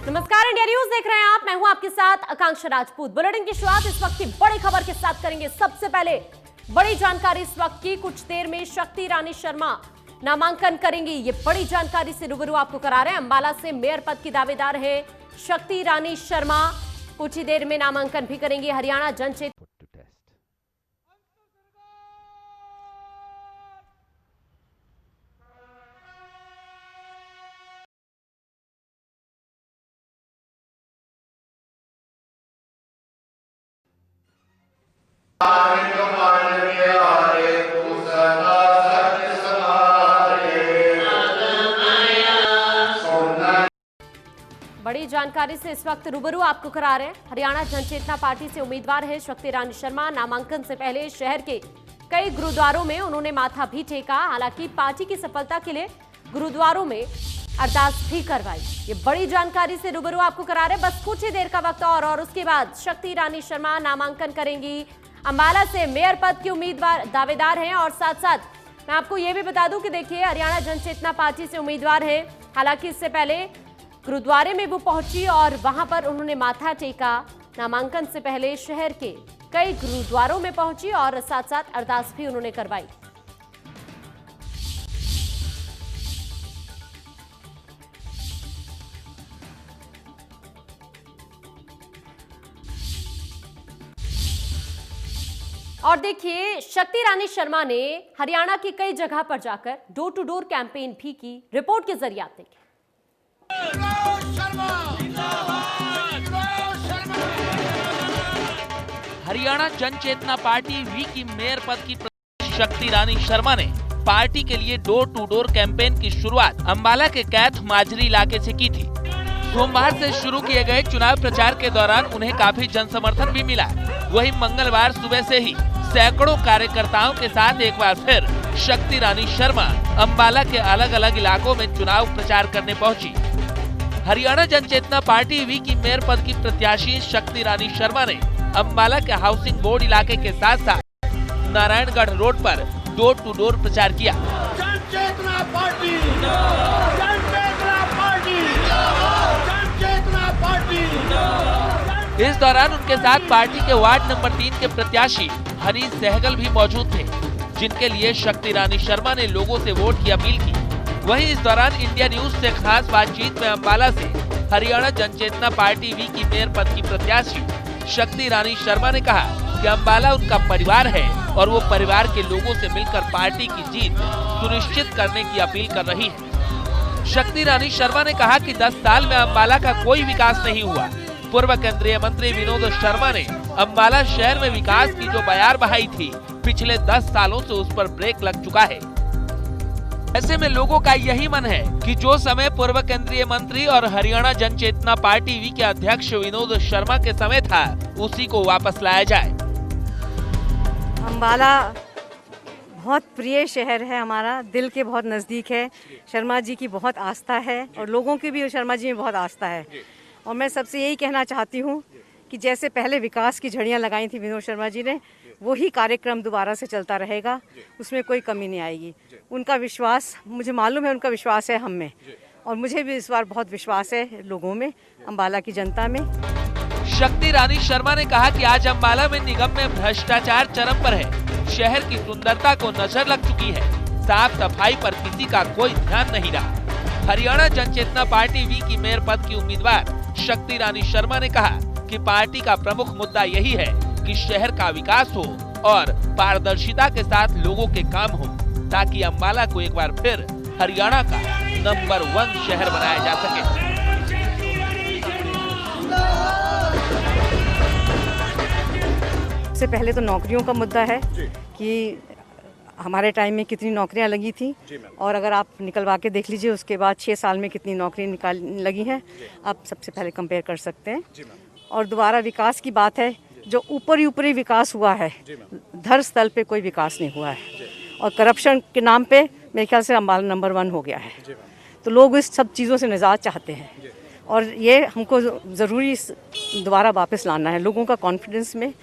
नमस्कार, India news देख रहे हैं आप। मैं हूं आपके साथ आकांक्षा राजपूत। बुलेटिन की शुरुआत इस वक्त की बड़ी खबर के साथ करेंगे। सबसे पहले बड़ी जानकारी इस वक्त की। कुछ देर में शक्ति रानी शर्मा नामांकन करेंगी। ये बड़ी जानकारी से रूबरू आपको करा रहे हैं। अंबाला से मेयर पद की दावेदार है शक्ति रानी शर्मा। कुछ ही देर में नामांकन भी करेंगी। हरियाणा जनचेतना बड़ी जानकारी से इस वक्त रूबरू आपको करा रहे हैं। हरियाणा जनचेतना पार्टी से उम्मीदवार है शक्ति रानी शर्मा। नामांकन से पहले शहर के कई गुरुद्वारों में उन्होंने माथा भी टेका। हालांकि पार्टी की सफलता के लिए गुरुद्वारों में अरदास भी करवाई। ये बड़ी जानकारी से रूबरू आपको करा रहे हैं। बस कुछ ही देर का वक्त और उसके बाद शक्ति रानी शर्मा नामांकन करेंगी। अंबाला से मेयर पद की उम्मीदवार दावेदार हैं। और साथ साथ मैं आपको यह भी बता दूं कि देखिए, हरियाणा जनचेतना पार्टी से उम्मीदवार है। हालांकि इससे पहले गुरुद्वारे में वो पहुंची और वहां पर उन्होंने माथा टेका। नामांकन से पहले शहर के कई गुरुद्वारों में पहुंची और साथ साथ अरदास भी उन्होंने करवाई। और देखिए, शक्ति रानी शर्मा ने हरियाणा की कई जगह पर जाकर डोर टू डोर कैंपेन भी की। रिपोर्ट के जरिए आप देखिए। हरियाणा जनचेतना पार्टी वी की मेयर पद की शक्ति रानी शर्मा ने पार्टी के लिए डोर टू डोर कैंपेन की शुरुआत अंबाला के कैथ माजरी इलाके से की थी। सोमवार से शुरू किए गए चुनाव प्रचार के दौरान उन्हें काफी जन समर्थन भी मिला। वहीं मंगलवार सुबह से ही सैकड़ों कार्यकर्ताओं के साथ एक बार फिर शक्ति रानी शर्मा अंबाला के अलग अलग इलाकों में चुनाव प्रचार करने पहुंची। हरियाणा जनचेतना पार्टी वी की मेयर पद की प्रत्याशी शक्ति रानी शर्मा ने अंबाला के हाउसिंग बोर्ड इलाके के साथ साथ नारायणगढ़ रोड पर डोर टू डोर प्रचार किया। जनचेतना पार्टी, जनचेतना पार्टी, जनचेतना पार्टी। इस दौरान उनके साथ पार्टी के वार्ड नंबर 3 के प्रत्याशी हनीश सहगल भी मौजूद थे, जिनके लिए शक्ति रानी शर्मा ने लोगों से वोट की अपील की। वहीं इस दौरान इंडिया न्यूज से खास बातचीत में अंबाला से हरियाणा जनचेतना पार्टी वी की मेयर पद की प्रत्याशी शक्ति रानी शर्मा ने कहा कि अंबाला उनका परिवार है और वो परिवार के लोगों से मिलकर पार्टी की जीत सुनिश्चित करने की अपील कर रही है। शक्ति रानी शर्मा ने कहा कि 10 साल में अंबाला का कोई विकास नहीं हुआ। पूर्व केंद्रीय मंत्री विनोद शर्मा ने अंबाला शहर में विकास की जो बयार बहाई थी, पिछले 10 सालों से उस पर ब्रेक लग चुका है। ऐसे में लोगों का यही मन है कि जो समय पूर्व केंद्रीय मंत्री और हरियाणा जनचेतना पार्टी वी के अध्यक्ष विनोद शर्मा के समय था, उसी को वापस लाया जाए। अंबाला बहुत प्रिय शहर है, हमारा दिल के बहुत नज़दीक है। शर्मा जी की बहुत आस्था है और लोगों की भी शर्मा जी में बहुत आस्था है। और मैं सबसे यही कहना चाहती हूँ कि जैसे पहले विकास की झड़ियाँ लगाई थी विनोद शर्मा जी ने, वही कार्यक्रम दोबारा से चलता रहेगा, उसमें कोई कमी नहीं आएगी। उनका विश्वास, मुझे मालूम है उनका विश्वास है हम में, और मुझे भी इस बार बहुत विश्वास है लोगों में, अंबाला की जनता में। शक्ति रानी शर्मा ने कहा कि आज अंबाला में निगम में भ्रष्टाचार चरम पर है। शहर की सुंदरता को नजर लग चुकी है। साफ सफाई पर किसी का कोई ध्यान नहीं रहा। हरियाणा जनचेतना पार्टी वी की मेयर पद की उम्मीदवार शक्ति रानी शर्मा ने कहा कि पार्टी का प्रमुख मुद्दा यही है कि शहर का विकास हो और पारदर्शिता के साथ लोगों के काम हो, ताकि अंबाला को एक बार फिर हरियाणा का नंबर 1 शहर बनाया जा सके। सबसे पहले तो नौकरियों का मुद्दा है कि हमारे टाइम में कितनी नौकरियां लगी थी, और अगर आप निकलवा के देख लीजिए उसके बाद 6 साल में कितनी नौकरी लगी हैं, आप सबसे पहले कंपेयर कर सकते हैं। और दोबारा विकास की बात है, जो ऊपरी विकास हुआ है, धर स्थल पे कोई विकास नहीं हुआ है। और करप्शन के नाम पे मेरे ख्याल से अंबाला नंबर 1 हो गया है। तो लोग इस सब चीज़ों से निजात चाहते हैं, और ये हमको ज़रूरी दोबारा वापस लाना है लोगों का कॉन्फिडेंस में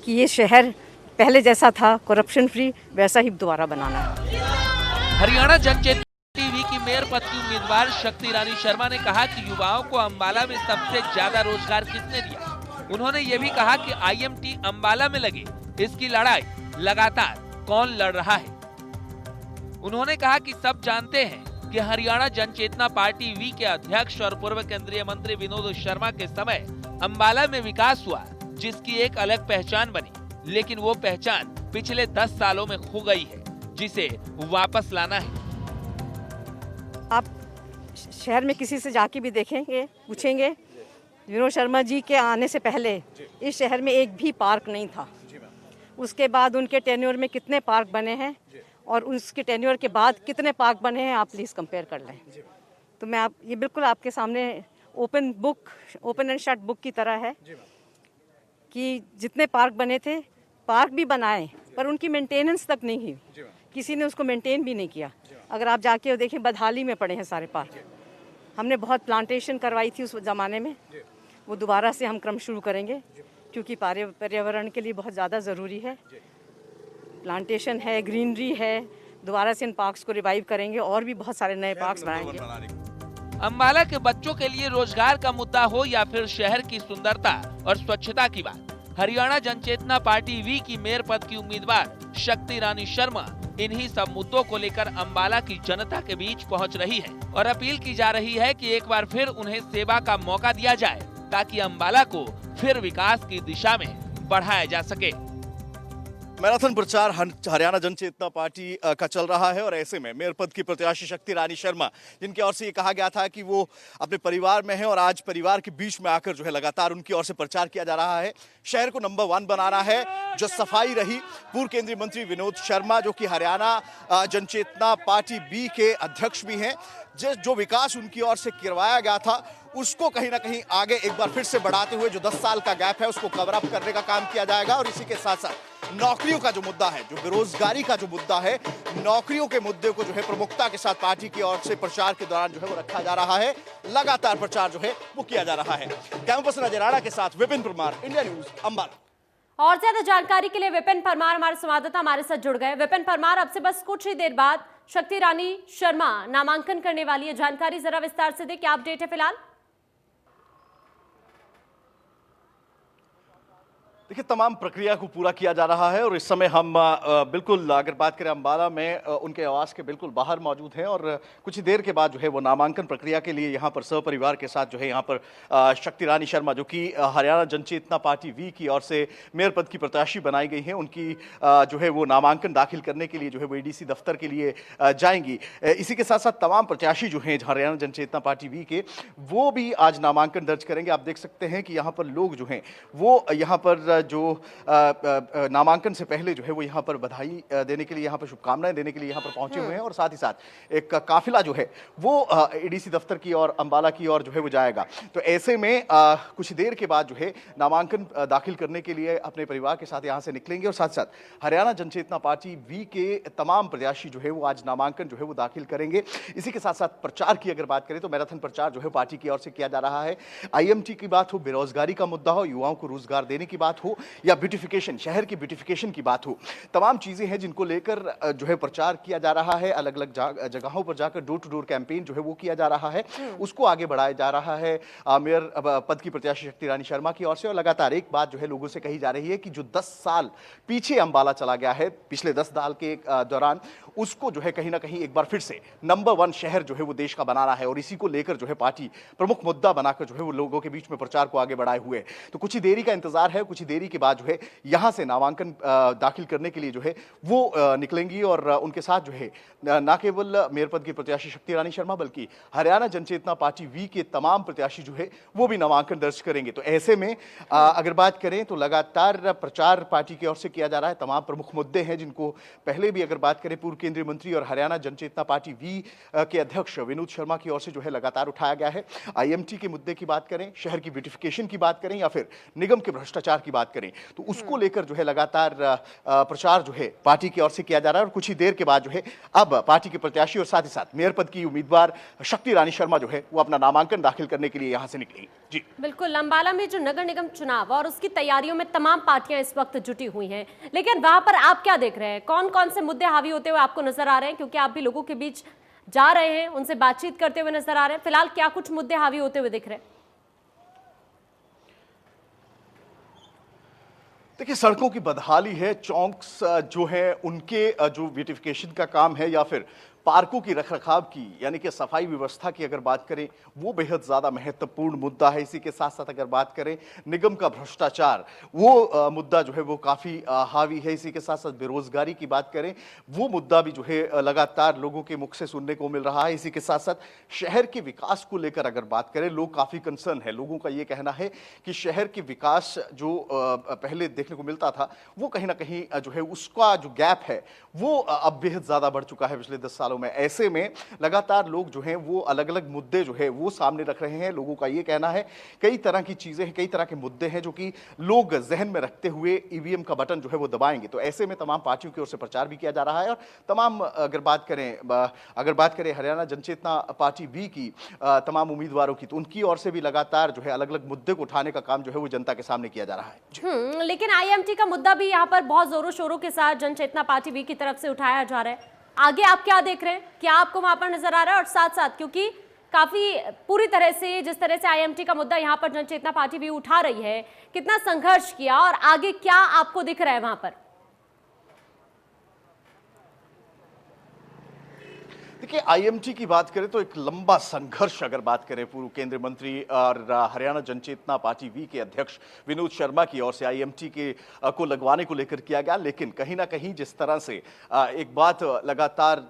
कि ये शहर पहले जैसा था करप्शन फ्री, वैसा ही दोबारा बनाना है। हरियाणा जनचेतना टीवी की मेयर पद की उम्मीदवार शक्ति रानी शर्मा ने कहा कि युवाओं को अंबाला में सबसे ज्यादा रोजगार किसने दिया। उन्होंने ये भी कहा कि IMT अंबाला में लगे, इसकी लड़ाई लगातार कौन लड़ रहा है। उन्होंने कहा कि सब जानते हैं कि हरियाणा जनचेतना पार्टी वी के अध्यक्ष और पूर्व केंद्रीय मंत्री विनोद शर्मा के समय अंबाला में विकास हुआ, जिसकी एक अलग पहचान बनी, लेकिन वो पहचान पिछले 10 सालों में खो गई है, जिसे वापस लाना है। आप शहर में किसी से जाके भी देखेंगे, पूछेंगे, विनोद शर्मा जी के आने से पहले इस शहर में एक भी पार्क नहीं था। उसके बाद उनके टेन्योर में कितने पार्क बने हैं और उसके टेन्योर के बाद कितने पार्क बने हैं, आप प्लीज़ कंपेयर कर लें। तो मैं ये बिल्कुल आपके सामने ओपन एंड शट बुक की तरह है कि जितने पार्क बने थे, पार्क भी बनाए पर उनकी मेंटेनेंस तक नहीं हुई, किसी ने उसको मेंटेन भी नहीं किया। अगर आप जाके देखें, बदहाली में पड़े हैं सारे पार्क। हमने बहुत प्लांटेशन करवाई थी उस ज़माने में, वो दोबारा से हम क्रम शुरू करेंगे क्योंकि पर्यावरण के लिए बहुत ज़्यादा ज़रूरी है। प्लांटेशन है, ग्रीनरी है, दोबारा से इन पार्क्स को रिवाइव करेंगे और भी बहुत सारे नए पार्क्स बनाएंगे। अंबाला के बच्चों के लिए रोजगार का मुद्दा हो या फिर शहर की सुंदरता और स्वच्छता की बात, हरियाणा जनचेतना पार्टी वी की मेयर पद की उम्मीदवार शक्ति रानी शर्मा इन्हीं सब मुद्दों को लेकर अंबाला की जनता के बीच पहुंच रही है और अपील की जा रही है कि एक बार फिर उन्हें सेवा का मौका दिया जाए, ताकि अंबाला को फिर विकास की दिशा में बढ़ाया जा सके। मैराथन प्रचार हरियाणा जनचेतना पार्टी का चल रहा है और ऐसे में मेयर पद की प्रत्याशी शक्ति रानी शर्मा, जिनकी ओर से ये कहा गया था कि वो अपने परिवार में है और आज परिवार के बीच में आकर जो है लगातार उनकी ओर से प्रचार किया जा रहा है। शहर को नंबर 1 बनाना है, जो सफाई रही। पूर्व केंद्रीय मंत्री विनोद शर्मा, जो कि हरियाणा जनचेतना पार्टी बी के अध्यक्ष भी हैं, जो विकास उनकी ओर से करवाया गया था उसको कहीं ना कहीं आगे एक बार फिर से बढ़ाते हुए जो 10 साल का गैप है उसको कवर अप करने का काम किया जाएगा। और इसी के साथ साथ नौकरियों का जो मुद्दा है, जो बेरोजगारी का जो मुद्दा है, नौकरियों के मुद्दे को जो है प्रमुखता के साथ पार्टी की ओर से प्रचार के दौरान जो है वो रखा जा रहा है। लगातार प्रचार जो है वो किया जा रहा है। कैमरा पर्सन अजय राणा के साथ विपिन परमार, इंडिया न्यूज, अंबाला। और ज्यादा जानकारी के लिए विपिन परमार हमारे संवाददाता हमारे साथ जुड़ गए। विपिन परमार, अब से बस कुछ ही देर बाद शक्ति रानी शर्मा नामांकन करने वाली है, जानकारी जरा विस्तार से दे, क्या अपडेट है फिलहाल? देखिए, तमाम प्रक्रिया को पूरा किया जा रहा है और इस समय हम बिल्कुल अगर बात करें अंबाला में उनके आवास के बिल्कुल बाहर मौजूद हैं और कुछ ही देर के बाद जो है वो नामांकन प्रक्रिया के लिए यहाँ पर सहपरिवार के साथ जो है यहाँ पर शक्ति रानी शर्मा, जो कि हरियाणा जनचेतना पार्टी वी की ओर से मेयर पद की प्रत्याशी बनाई गई हैं, उनकी जो है वो नामांकन दाखिल करने के लिए जो है वो ADC दफ्तर के लिए जाएंगी। इसी के साथ साथ तमाम प्रत्याशी जो हैं हरियाणा जनचेतना पार्टी वी के, वो भी आज नामांकन दर्ज करेंगे। आप देख सकते हैं कि यहाँ पर लोग जो हैं वो यहाँ पर जो नामांकन से पहले जो है वो यहाँ पर बधाई देने के लिए, यहाँ पर शुभकामनाएं देने के लिए यहाँ पर पहुंचे हुए हैं और साथ ही साथ एक काफिला जो है वो ADC दफ्तर की और अंबाला की ओर जो है वो जाएगा। तो ऐसे में कुछ देर के बाद जो है नामांकन दाखिल करने के लिए अपने परिवार के साथ यहाँ से निकलेंगे और साथ साथ हरियाणा जनचेतना पार्टी वी के तमाम प्रत्याशी जो है वो आज नामांकन जो है वो दाखिल करेंगे। इसी के साथ साथ प्रचार की अगर बात करें तो मैराथन प्रचार जो है पार्टी की ओर से किया जा रहा है। IMT की बात हो, बेरोजगारी का मुद्दा हो, युवाओं को रोजगार देने की बात हो या ब्यूटिफिकेशन, शहर की ब्यूटिफिकेशन की बात हो, तमाम चीजें हैं जिनको लेकर जो है प्रचार किया जा रहा है। अलग अलग जगहों पर जाकर डोर टू डोर कैंपेन जो है वो किया जा रहा है, उसको आगे बढ़ाया जा रहा है मेयर पद की प्रत्याशी शक्ति रानी शर्मा की ओर से। और लगातार एक बात जो है लोगों से कही जा रही है कि जो 10 साल पीछे अंबाला चला गया है पिछले 10 साल के दौरान, उसको जो है कहीं ना कहीं एक बार फिर से नंबर 1 शहर जो है वो देश का बनाना है और इसी को लेकर जो है पार्टी प्रमुख मुद्दा बनाकर जो है वो लोगों के बीच में प्रचार को आगे बढ़ाए हुए। तो कुछ ही देरी का इंतजार है, कुछ ही देरी के बाद जो है यहां से नामांकन दाखिल करने के लिए जो है वो निकलेंगी और उनके साथ जो है न केवल मेयर पद की प्रत्याशी शक्ति रानी शर्मा बल्कि हरियाणा जनचेतना पार्टी वी के तमाम प्रत्याशी जो है वो भी नामांकन दर्ज करेंगे। तो ऐसे में अगर बात करें तो लगातार प्रचार पार्टी की ओर से किया जा रहा है। तमाम प्रमुख मुद्दे हैं जिनको पहले भी अगर बात करें पूर्व केंद्रीय मंत्री और हरियाणा जनचेतना पार्टी वी के अध्यक्ष विनोद शर्मा की ओर से जो है लगातार उठाया गया है। IMT के मुद्दे की बात करें, शहर की ब्यूटिफिकेशन की बात करें या फिर निगम के भ्रष्टाचार की बात करें, तो उसको लेकर जो है लगातार प्रचार जो है पार्टी की ओर से किया जा रहा है। और कुछ ही देर के बाद जो है अब पार्टी के प्रत्याशी और साथ ही साथ मेयर पद की उम्मीदवार शक्ति रानी शर्मा जो है वो अपना नामांकन दाखिल करने के लिए यहां से निकली। जी बिल्कुल, अंबाला में जो नगर निगम चुनाव और उसकी तैयारियों में तमाम पार्टियां इस वक्त जुटी हुई हैं, लेकिन वहां पर आप क्या देख रहे हैं, कौन कौन से मुद्दे हावी होते हुए आपको नजर आ रहे हैं? क्योंकि आप भी लोगों के बीच जा रहे हैं, उनसे बातचीत करते हुए नजर आ रहे हैं। फिलहाल क्या कुछ मुद्दे हावी होते हुए दिख रहे हैं? देखिए, सड़कों की बदहाली है, चौंक्स जो है उनके जो ब्यूटिफिकेशन का काम है या फिर पार्कों की रखरखाव की यानी कि सफाई व्यवस्था की अगर बात करें, वो बेहद ज़्यादा महत्वपूर्ण मुद्दा है। इसी के साथ साथ अगर बात करें निगम का भ्रष्टाचार, वो मुद्दा जो है वो काफ़ी हावी है। इसी के साथ साथ बेरोजगारी की बात करें, वो मुद्दा भी जो है लगातार लोगों के मुख से सुनने को मिल रहा है। इसी के साथ साथ शहर के विकास को लेकर अगर बात करें, लोग काफ़ी कंसर्न है। लोगों का ये कहना है कि शहर के विकास जो पहले देखने को मिलता था, वो कहीं ना कहीं जो है उसका जो गैप है वो अब बेहद ज़्यादा बढ़ चुका है पिछले 10 सालों में। ऐसे में लगातार लोग जो हैं वो अलग अलग मुद्दे जो है वो सामने रख रहे हैं। लोगों का ये कहना है कई तरह की चीजें हैं, कई तरह के मुद्दे हैं जो कि लोग जहन में रखते हुए ईवीएम का बटन जो है वो दबाएंगे। तो ऐसे में तमाम पार्टियों की ओर से प्रचार भी किया जा रहा है और तमाम अगर बात करें हरियाणा जनचेतना पार्टी वी की तमाम उम्मीदवारों की, तो उनकी ओर से भी लगातार जो है अलग अलग मुद्दे को उठाने का काम जो है वो जनता के सामने किया जा रहा है। लेकिन आईएमटी का मुद्दा भी यहाँ पर बहुत जोरों शोरों के साथ जनचेतना पार्टी वी की तरफ से उठाया जा रहा है। आगे आप क्या देख रहे हैं? क्या आपको वहां पर नजर आ रहा है? और साथ साथ क्योंकि काफी पूरी तरह से जिस तरह से आईएमटी का मुद्दा यहाँ पर जनचेतना पार्टी भी उठा रही है, कितना संघर्ष किया और आगे क्या आपको दिख रहा है वहां पर? देखिए, आईएमटी की बात करें तो एक लंबा संघर्ष अगर बात करें पूर्व केंद्रीय मंत्री और हरियाणा जनचेतना पार्टी वी के अध्यक्ष विनोद शर्मा की ओर से आईएमटी को लगवाने को लेकर किया गया। लेकिन कहीं ना कहीं जिस तरह से एक बात लगातार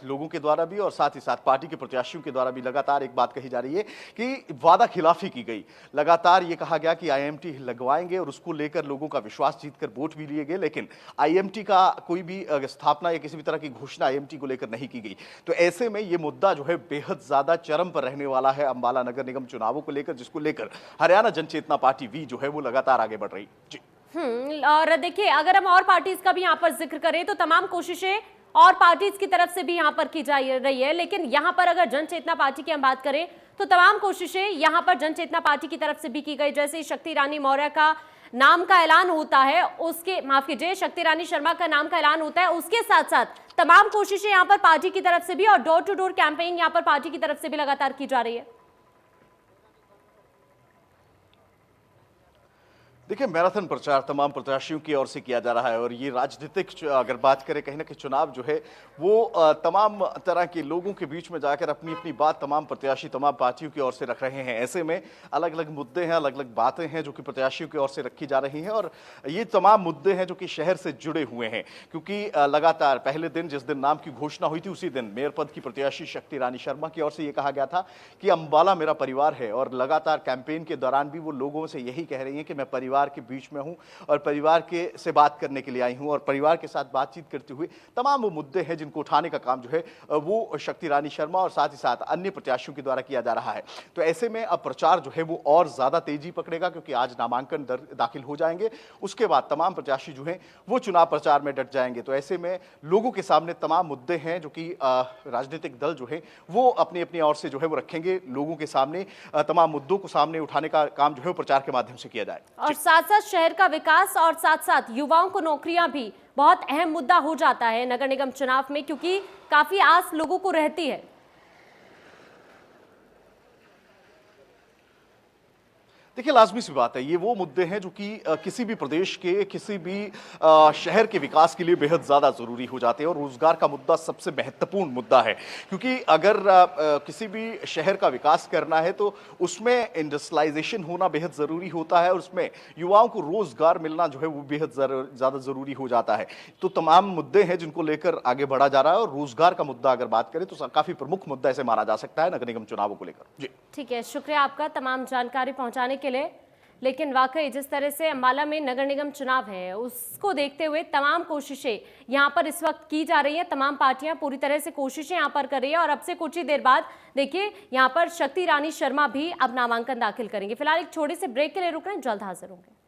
लोगों के द्वारा भी और साथ ही साथ पार्टी के प्रत्याशियों के द्वारा भी लगातार एक बात कही जा रही है कि वादा खिलाफी की गई। लगातार ये कहा गया कि आईएमटी लगवाएंगे और उसको लेकर लोगों का विश्वास जीतकर वोट भी लिए गए, लेकिन आईएमटी का कोई भी स्थापना या किसी भी तरह की घोषणा आईएमटी को लेकर नहीं की गई। तो ऐसे में ये मुद्दा जो है बेहद ज्यादा चरम पर रहने वाला है अंबाला नगर निगम चुनावों को लेकर, जिसको लेकर हरियाणा जनचेतना पार्टी वी जो है वो लगातार आगे बढ़ रही। जी और देखिए, अगर हम और पार्टीज का भी यहाँ पर जिक्र करें तो तमाम कोशिशें और पार्टीज की तरफ से भी यहाँ पर की जा रही है, लेकिन यहाँ पर अगर जनचेतना पार्टी की हम बात करें तो तमाम कोशिशें यहाँ पर जनचेतना पार्टी की तरफ से भी की गई। जैसे शक्ति रानी मौर्य का नाम का ऐलान होता है, उसके माफ कीजिए शक्ति रानी शर्मा का नाम का ऐलान होता है, उसके साथ साथ तमाम कोशिशें यहाँ पर पार्टी की तरफ से भी और डोर टू डोर कैंपेनिंग यहाँ पर पार्टी की तरफ से भी लगातार की जा रही है। देखिए, मैराथन प्रचार तमाम प्रत्याशियों की ओर से किया जा रहा है और ये राजनीतिक अगर बात करें कहीं ना कहीं चुनाव जो है वो तमाम तरह के लोगों के बीच में जाकर अपनी अपनी बात तमाम प्रत्याशी तमाम पार्टियों की ओर से रख रहे हैं। ऐसे में अलग अलग मुद्दे हैं, अलग अलग बातें हैं जो कि प्रत्याशियों की ओर से रखी जा रही हैं और ये तमाम मुद्दे हैं जो कि शहर से जुड़े हुए हैं। क्योंकि लगातार पहले दिन जिस दिन नाम की घोषणा हुई थी उसी दिन मेयर पद की प्रत्याशी शक्ति रानी शर्मा की ओर से ये कहा गया था कि अंबाला मेरा परिवार है और लगातार कैंपेन के दौरान भी वो लोगों से यही कह रही हैं कि मैं परिवार के बीच में हूं और परिवार के से बात करने के लिए आई हूं और परिवार के साथ बातचीत करते हुए तमाम वो मुद्दे हैं जिनको उठाने का काम जो है वो शक्ति रानी शर्मा और साथ ही साथ अन्य प्रत्याशियों के द्वारा किया जा रहा है। तो ऐसे में अब प्रचार जो है वो और ज्यादा तेजी पकड़ेगा क्योंकि आज नामांकन दाखिल हो जाएंगे, उसके बाद तमाम प्रत्याशी जो है वो चुनाव प्रचार में डट जाएंगे। तो ऐसे में लोगों के सामने तमाम मुद्दे हैं जो कि राजनीतिक दल जो है वो अपनी अपनी ओर से जो है वो रखेंगे, लोगों के सामने तमाम मुद्दों को सामने उठाने का काम जो है वो प्रचार के माध्यम से किया जाए। और साथ साथ शहर का विकास और साथ साथ युवाओं को नौकरियां भी बहुत अहम मुद्दा हो जाता है नगर निगम चुनाव में, क्योंकि काफी आस लोगों को रहती है। देखिए, लाजमी सी बात है, ये वो मुद्दे हैं जो कि किसी भी प्रदेश के किसी भी शहर के विकास के लिए बेहद ज़्यादा ज़रूरी हो जाते हैं और रोज़गार का मुद्दा सबसे महत्वपूर्ण मुद्दा है। क्योंकि अगर किसी भी शहर का विकास करना है तो उसमें इंडस्ट्रियलाइजेशन होना बेहद ज़रूरी होता है और उसमें युवाओं को रोज़गार मिलना जो है वो बेहद ज़्यादा ज़रूरी हो जाता है। तो तमाम मुद्दे हैं जिनको लेकर आगे बढ़ा जा रहा है और रोज़गार का मुद्दा अगर बात करें तो काफ़ी प्रमुख मुद्दा ऐसे माना जा सकता है नगर निगम चुनावों को लेकर। जी ठीक है, शुक्रिया आपका तमाम जानकारी पहुंचाने के लिए। लेकिन वाकई जिस तरह से अंबाला में नगर निगम चुनाव है उसको देखते हुए तमाम कोशिशें यहाँ पर इस वक्त की जा रही हैं, तमाम पार्टियां पूरी तरह से कोशिशें यहाँ पर कर रही है और अब से कुछ ही देर बाद देखिए यहाँ पर शक्ति रानी शर्मा भी अब नामांकन दाखिल करेंगे। फिलहाल एक छोटे से ब्रेक के लिए रुक रहे हैं, जल्द हाजिर होंगे।